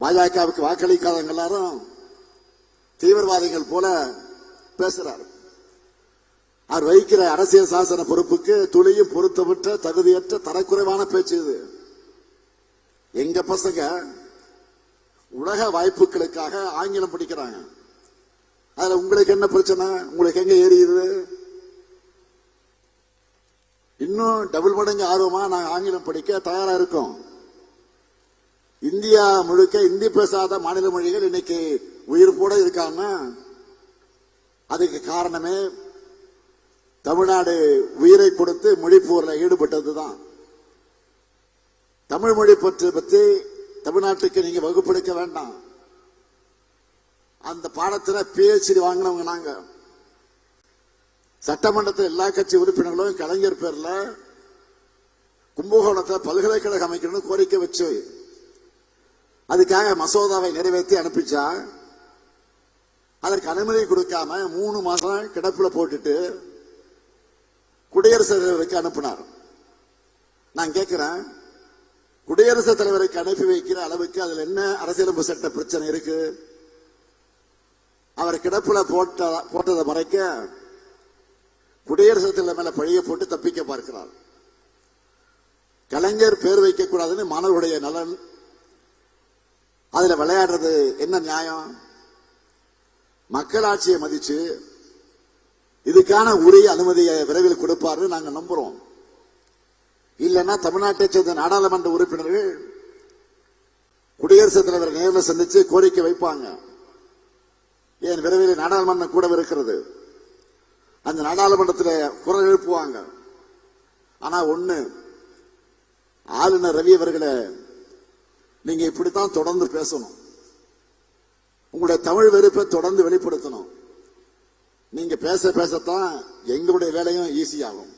பாஜகவுக்கு வாக்களிக்காதவங்க எல்லாரும் தீவிரவாதிகள் போல பேசுறாரு. அவர் வகிக்கிற அரசியல் சாசன பொறுப்புக்கு துளியும் பொருத்தமற்ற தகுதியற்ற தரக்குறைவான பேச்சு இது. எங்க பசங்க உலக வாய்ப்புகளுக்காக ஆங்கிலம் படிக்கிறாங்க. அதுல உங்களுக்கு என்ன பிரச்சனை? உங்களுக்கு எங்க ஏறியுது? இன்னும் டபுள் மடங்கு ஆர்வமா நாங்க ஆங்கிலம் படிக்க தயாரா இருக்கோம். இந்தியா முழுக்க இந்தி பேசாத மாநில மொழிகள் இன்னைக்கு உயிர் போட இருக்காங்கன்னா அதுக்கு காரணமே தமிழ்நாடு உயிரை கொடுத்து மொழிப்போரில் ஈடுபட்டதுதான். தமிழ் மொழி பற்றி தமிழ்நாட்டுக்கு நீங்க வகுப்பெடுக்க வேண்டாம். அந்த பாடத்துல PhD வாங்கினவங்க நாங்க. சட்டமன்றத்தில் எல்லா கட்சி உறுப்பினர்களும் கலைஞர் பேர்ல கும்பகோணத்தில் பல்கலைக்கழகம் அமைக்கணும்னு கோரிக்கை வச்சு அதுக்காக மசோதாவை நிறைவேற்றி அனுப்பிச்சா அதற்கு அனுமதி கொடுக்காம 3 மாசம் கிடப்புல போட்டுட்டு குடியரசுத் தலைவருக்கு அனுப்பினார். நான் கேட்கிறேன், குடியரசுத் தலைவருக்கு அனுப்பி வைக்கிற அளவுக்கு அதுல என்ன அரசியலமைப்பு சட்ட பிரச்சனை இருக்கு? அவர் கிடப்புல போட்டதை மறைக்க குடியரசுத் தலைவர் மேல பழிய போட்டு தப்பிக்க பார்க்கிறார். கலைஞர் பேர் வைக்க கூடாதுன்னு மாணவருடைய நலன், அதுல விளையாடுறது என்ன நியாயம்? மக்களாட்சியை மதிச்சு இதுக்கான உரிய அனுமதியை விரைவில் கொடுப்பாரு நாங்க நம்புறோம். இல்லைன்னா தமிழ்நாட்டை சேர்ந்த நாடாளுமன்ற உறுப்பினர்கள் குடியரசுத் தலைவர் நேரில் சந்திச்சு கோரிக்கை வைப்பாங்க. ஏன் விரைவில் நாடாளுமன்றம் கூட இருக்கிறது, அந்த நாடாளுமன்றத்தில் குரல் எழுப்புவாங்க. ஆனா ஒண்ணு, ஆளுநர் ரவி அவர்களை நீங்க இப்படித்தான் தொடர்ந்து பேசணும். உங்களுடைய தமிழ் வெறுப்பை தொடர்ந்து வெளிப்படுத்தணும். நீங்க பேசத்தான் எங்களுடைய வேலையும் ஈஸியாகும்.